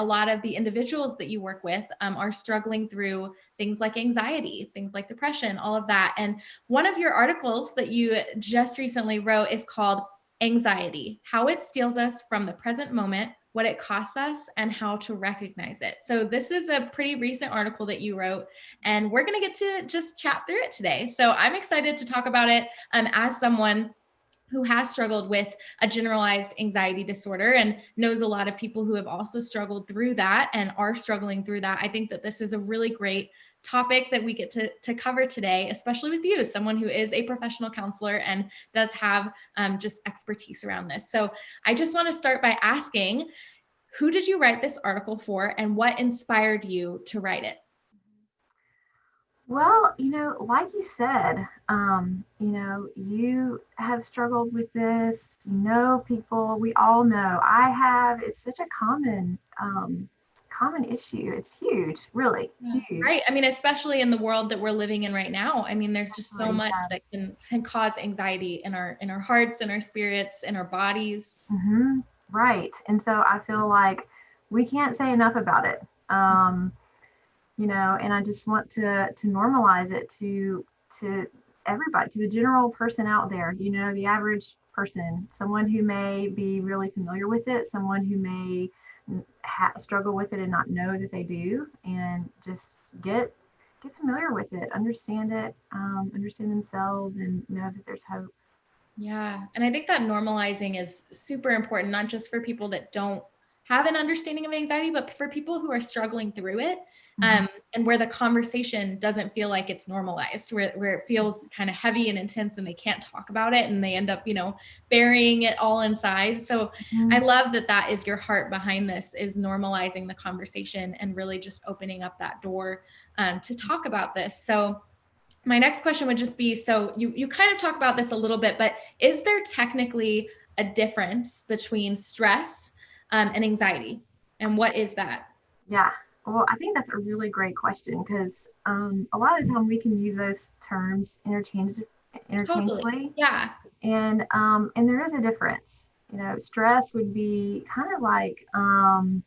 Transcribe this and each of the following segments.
a lot of the individuals that you work with are struggling through things like anxiety, things like depression, all of that. And one of your articles that you just recently wrote is called Anxiety: How It Steals Us from the Present Moment, What It Costs Us, and How to Recognize It. So this is a pretty recent article that you wrote, and we're going to get to just chat through it today. So I'm excited to talk about it as someone who has struggled with a generalized anxiety disorder and knows a lot of people who have also struggled through that and are struggling through that. I think that this is a really great topic that we get to cover today, especially with you, someone who is a professional counselor and does have just expertise around this. So I just want to start by asking, who did you write this article for, and what inspired you to write it? Well, like you said, you have struggled with this, people, we all know. I have. It's such a common issue. It's huge, really huge. Right. I mean, especially in the world that we're living in right now. I mean, there's just so Exactly, much yeah. that can cause anxiety in our hearts, in our spirits, in our bodies. Right. And so I feel like we can't say enough about it. And I just want to normalize it to everybody, to the general person out there, the average person, someone who may be really familiar with it, someone who may struggle with it and not know that they do, and just get familiar with it, understand it, understand themselves, and know that there's hope. Yeah. And I think that normalizing is super important, not just for people that don't have an understanding of anxiety, but for people who are struggling through it. Mhm. And where the conversation doesn't feel like it's normalized, where it feels kind of heavy and intense and they can't talk about it and they end up, burying it all inside. So I Mhm. love that that is your heart behind this, is normalizing the conversation and really just opening up that door to talk about this. So my next question would just be, so you kind of talk about this a little bit, but is there technically a difference between stress and anxiety? And what is that? Yeah. Well, I think that's a really great question because a lot of the time we can use those terms Totally. interchangeably, Yeah. and there is a difference. Stress would be kind of like, I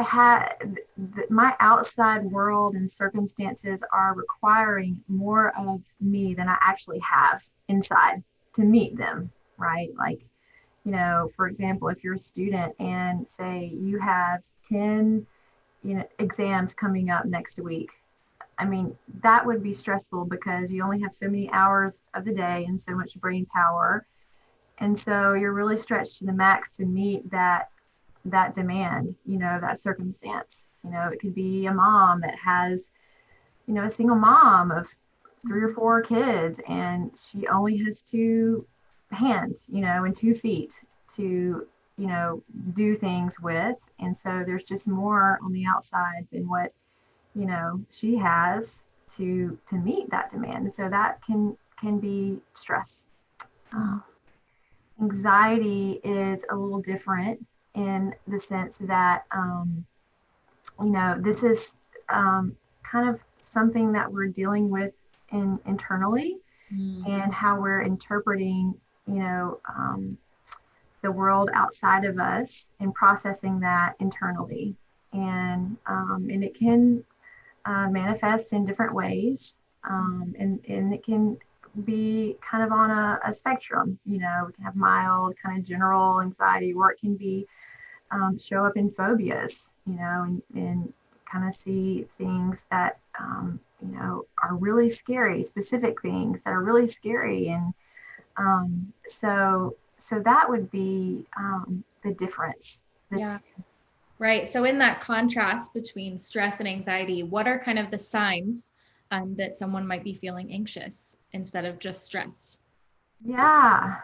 had my outside world and circumstances are requiring more of me than I actually have inside to meet them, right? Like, for example, if you're a student and say you have 10 exams coming up next week. I mean, that would be stressful because you only have so many hours of the day and so much brain power. And so you're really stretched to the max to meet that demand, that circumstance. It could be a mom that has, a single mom of 3 or 4 kids, and she only has 2 hands, and 2 feet to, do things with. And so there's just more on the outside than what, she has to meet that demand. And so that can be stress. Mhm. Anxiety is a little different in the sense that, this is kind of something that we're dealing with internally, Mm. and how we're interpreting, you know, um, the world outside of us and processing that internally. And it can manifest in different ways. And it can be kind of on a spectrum. We can have mild, kind of general anxiety, or it can be show up in phobias, and kind of see things that, are really scary, specific things that are really scary. And so that would be the difference. The Yeah. Right. So in that contrast between stress and anxiety, what are kind of the signs that someone might be feeling anxious instead of just stressed? Yeah.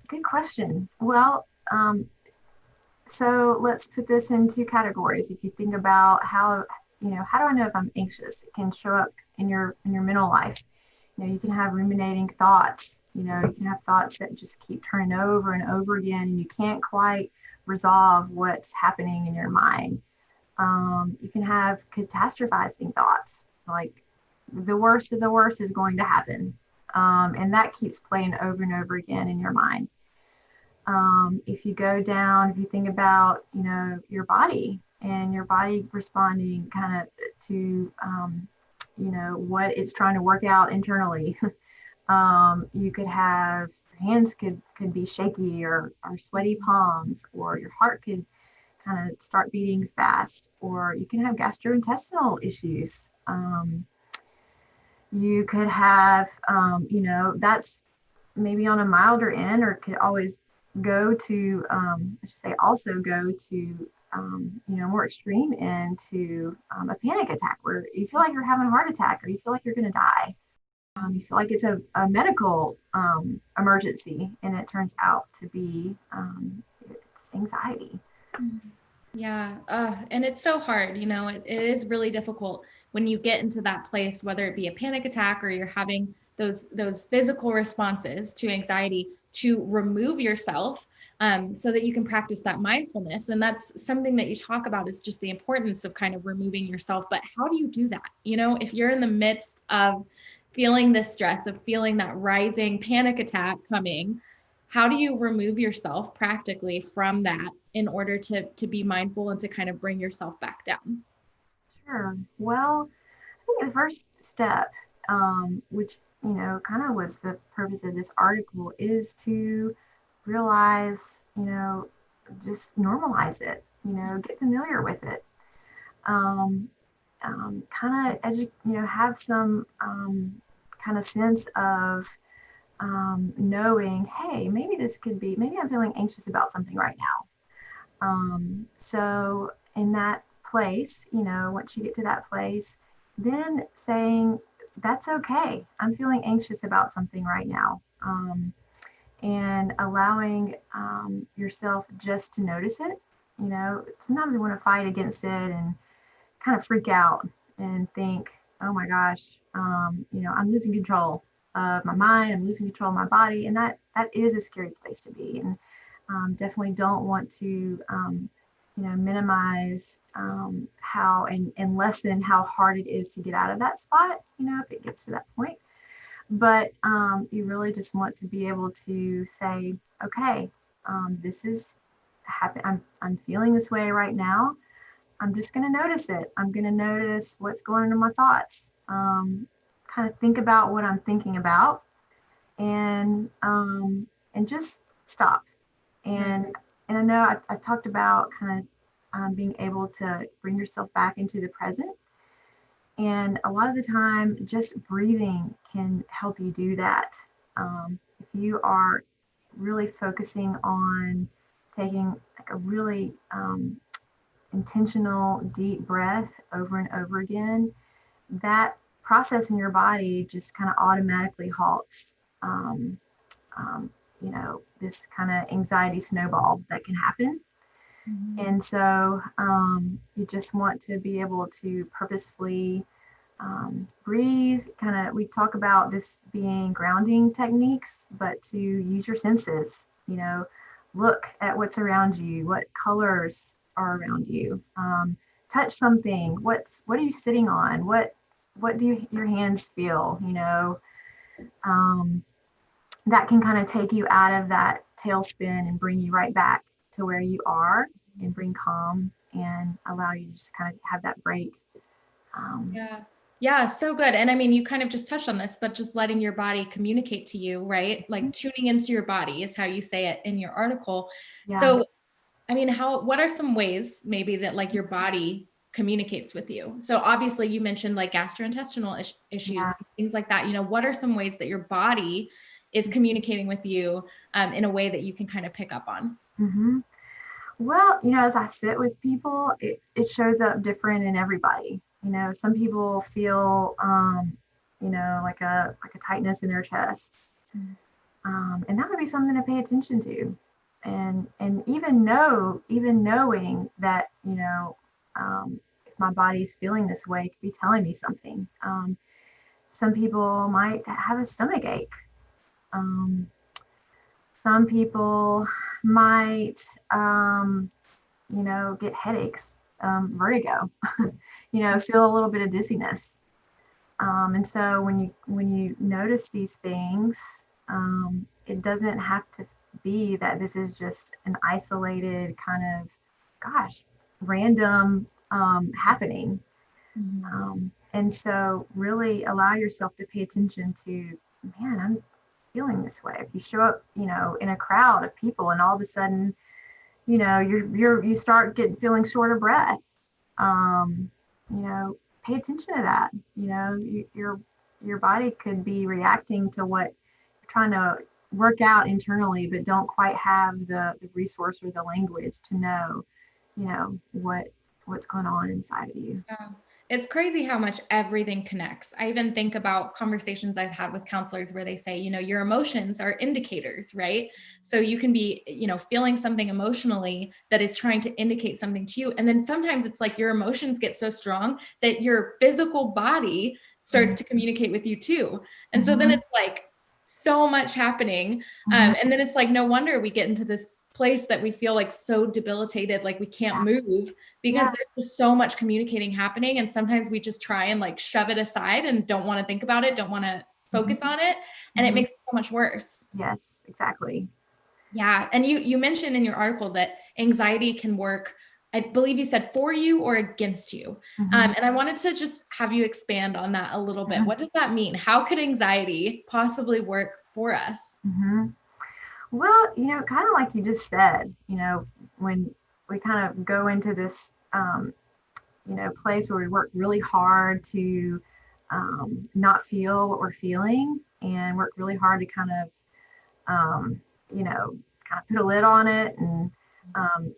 Good question. Well, so let's put this in 2 categories. If you think about how do I know if I'm anxious? It can show up in your mental life. You can have ruminating thoughts. You can have thoughts that just keep turning over and over again, and you can't quite resolve what's happening in your mind. You can have catastrophizing thoughts, like the worst of the worst is going to happen. And that keeps playing over and over again in your mind. If you go down, if you think about, your body and your body responding kind of to, what it's trying to work out internally. You could have your hands could be shaky or sweaty palms, or your heart could kind of start beating fast, or you can have gastrointestinal issues. You could have, that's maybe on a milder end, or could always go to, I should say, also go to, more extreme end to a panic attack where you feel like you're having a heart attack or you feel like you're going to die. You feel like it's a medical emergency, and it turns out to be it's anxiety. Yeah. And it's so hard, it is really difficult when you get into that place, whether it be a panic attack or you're having those physical responses to anxiety, to remove yourself, so that you can practice that mindfulness. And that's something that you talk about, is just the importance of kind of removing yourself. But how do you do that? If you're in the midst of feeling this stress, of feeling that rising panic attack coming, how do you remove yourself practically from that in order to be mindful and to kind of bring yourself back down? Sure. Well, I think the first step, which kind of was the purpose of this article, is to realize, just normalize it. Get familiar with it. Kind of have some kind of sense of knowing, hey, maybe I'm feeling anxious about something right now. So in that place, once you get to that place, then saying, that's okay. I'm feeling anxious about something right now. And allowing yourself just to notice it. Sometimes we want to fight against it and kind of freak out and think, oh my gosh, I'm losing control of my mind. I'm losing control of my body. And that is a scary place to be. And definitely don't want to, minimize how and lessen how hard it is to get out of that spot, if it gets to that point. But you really just want to be able to say, okay, this is happening. I'm feeling this way right now. I'm just going to notice it. I'm going to notice what's going on in my thoughts. Kind of think about what I'm thinking about, and just stop. And I know I talked about kind of being able to bring yourself back into the present. And a lot of the time, just breathing can help you do that. If you are really focusing on taking like a really intentional deep breath over and over again, that process in your body just kind of automatically halts. Um, this kind of anxiety snowball that can happen. Mm-hmm. And so you just want to be able to purposefully breathe. Kind of, we talk about this being grounding techniques, but to use your senses, look at what's around you, what colors are around you, touch something. What are you sitting on? What do your hands feel? That can kind of take you out of that tailspin and bring you right back to where you are, and bring calm and allow you to just kind of have that break. Yeah. Yeah. So good. And I mean, you kind of just touched on this, but just letting your body communicate to you, right? Like tuning into your body is how you say it in your article. Yeah. So, I mean, what are some ways maybe that like your body communicates with you? So obviously you mentioned like gastrointestinal issues, Yeah. things like that. What are some ways that your body is communicating with you in a way that you can kind of pick up on? Mm-hmm. Well, as I sit with people, it shows up different in everybody. Some people feel, like a tightness in their chest. And that would be something to pay attention to. And even knowing that, if my body's feeling this way, it could be telling me something. Some people might have a stomach ache. Some people might, get headaches, vertigo, feel a little bit of dizziness. And so when you notice these things, it doesn't have to be that this is just an isolated kind of, gosh, random happening. Mhm. And so really allow yourself to pay attention to, man, I'm feeling this way. If you show up, in a crowd of people and all of a sudden, you start getting feeling short of breath, um, pay attention to that. Your body could be reacting to what you're trying to work out internally, but don't quite have the resource or the language to know, what's going on inside of you. Yeah. It's crazy how much everything connects. I even think about conversations I've had with counselors where they say, your emotions are indicators, right? So you can be, feeling something emotionally that is trying to indicate something to you. And then sometimes it's like your emotions get so strong that your physical body starts Mhm, to communicate with you too. And so then mhm, it's like so much happening. mhm. And then it's like, no wonder we get into this place that we feel like so debilitated, like we can't Yeah, move because yeah. there's just so much communicating happening. And sometimes we just try and like shove it aside and don't want to think about it, don't want to Mhm, focus on it. And it mhm. makes it so much worse. Yes, exactly. Yeah. And you mentioned in your article that anxiety can work, I believe you said for you or against you. Mhm, And I wanted to just have you expand on that a little bit. mhm, What does that mean? How could anxiety possibly work for us? mhm. Well, kind of like you just said, when we kind of go into this, place where we work really hard to not feel what we're feeling and work really hard to um, kind of put a lid on it and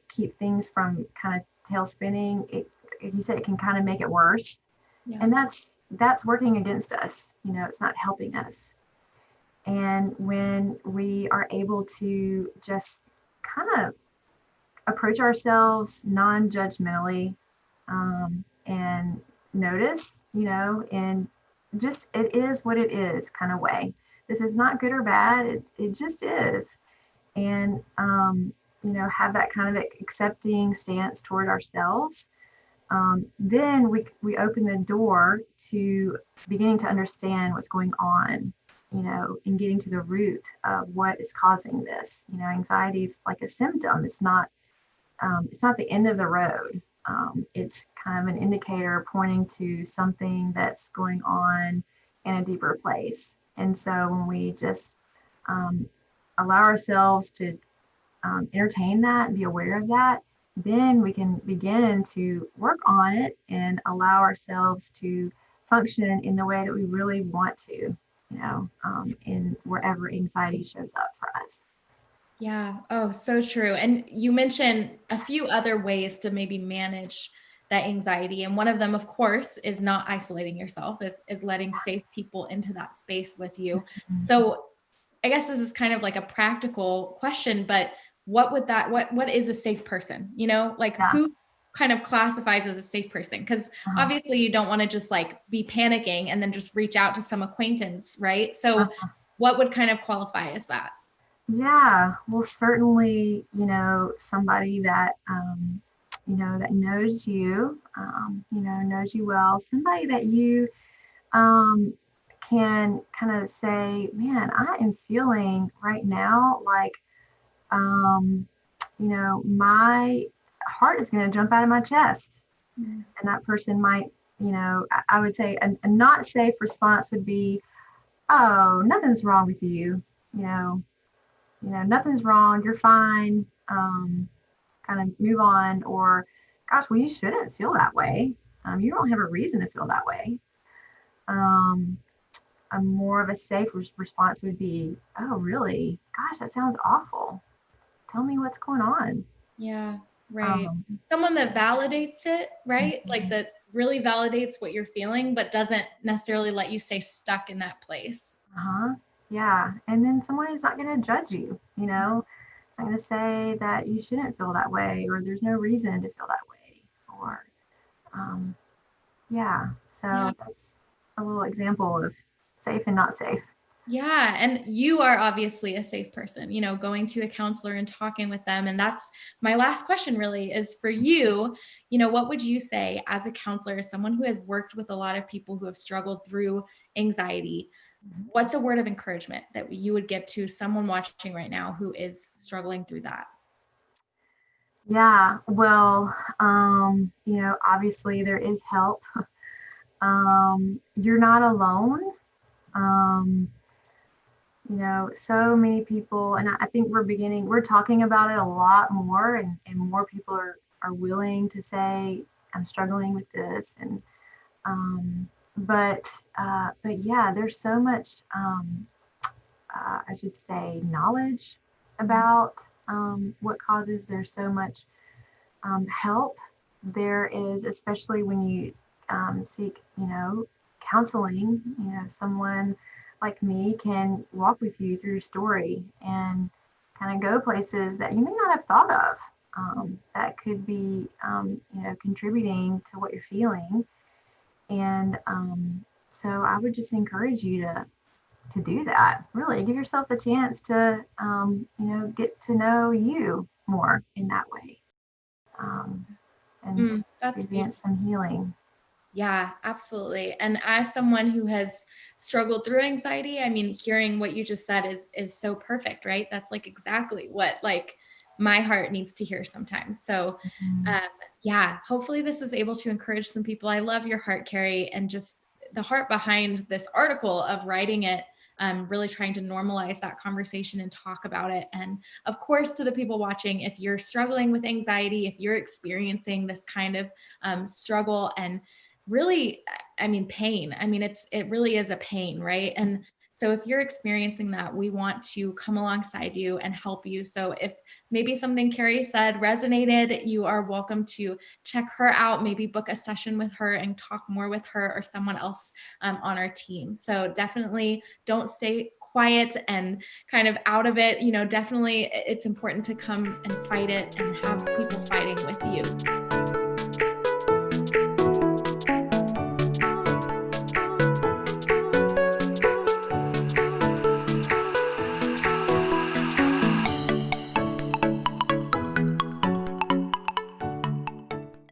keep things from kind of tail spinning. Like you said, it can kind of make it worse, Yeah. and that's working against us. It's not helping us. And when we are able to just kind of approach ourselves non-judgmentally, and notice, and just it is what it is kind of way. This is not good or bad. It just is. And, have that kind of accepting stance toward ourselves. Then we open the door to beginning to understand what's going on, and getting to the root of what is causing this. Anxiety is like a symptom. It's not the end of the road. It's kind of an indicator pointing to something that's going on in a deeper place. And so when we just um, allow ourselves to entertain that and be aware of that, then we can begin to work on it and allow ourselves to function in the way that we really want to, in wherever anxiety shows up for us. Yeah. Oh, so true. And you mentioned a few other ways to maybe manage that anxiety. And one of them, of course, is not isolating yourself, is letting safe people into that space with you. Mhm. So I guess this is kind of like a practical question, but what is a safe person? Like Yeah. who kind of classifies as a safe person? Because Uh-huh. obviously you don't want to just like be panicking and then just reach out to some acquaintance, right? So Uh-huh. what would kind of qualify as that? Yeah, well, certainly, somebody that, that knows you well, somebody that you um, can kind of say, man, I am feeling right now like, um, my heart is going to jump out of my chest. Mm. And that person might, I would say a not safe response would be, oh, nothing's wrong with you. You know, nothing's wrong, you're fine, kind of move on, or gosh, well, you shouldn't feel that way. You don't have a reason to feel that way. Um, a more of a safe response would be, oh, really? Gosh, that sounds awful. Tell me what's going on. Yeah, right. Um, Someone that validates it, right? Like mhm. that really validates what you're feeling, but doesn't necessarily let you stay stuck in that place. Uh-huh. Yeah. And then someone who's not going to judge you, it's not going to say that you shouldn't feel that way or there's no reason to feel that way. Or, um, yeah. Yeah. So that's a little example of safe and not safe. Yeah. And you are obviously a safe person, going to a counselor and talking with them. And that's my last question really is for you, what would you say as a counselor, as someone who has worked with a lot of people who have struggled through anxiety? What's a word of encouragement that you would give to someone watching right now who is struggling through that? Yeah, well, obviously there is help. You're not alone. Um, so many people, and I think we're talking about it a lot more, and more people are willing to say, I'm struggling with this. And, um, but yeah, there's so much, I should say, knowledge about what causes. There's so much help. There is, especially when you seek, counseling, someone like me can walk with you through your story and kind of go places that you may not have thought of, that could be, contributing to what you're feeling. And so I would just encourage you to do that. Really give yourself the chance to, get to know you more in that way, um, and That's experience some healing. Yeah, absolutely. And as someone who has struggled through anxiety, I mean, hearing what you just said is so perfect, right? That's like exactly what like my heart needs to hear sometimes. So, Mhm. um, yeah, hopefully this is able to encourage some people. I love your heart, Carrie, and just the heart behind this article of writing it, really trying to normalize that conversation and talk about it. And of course, to the people watching, if you're struggling with anxiety, if you're experiencing this kind of struggle and really, I mean, pain. I mean, it really is a pain, right? And so if you're experiencing that, we want to come alongside you and help you. So if maybe something Carrie said resonated, you are welcome to check her out, maybe book a session with her and talk more with her or someone else on our team. So definitely don't stay quiet and kind of out of it. Definitely it's important to come and fight it and have people fighting with you.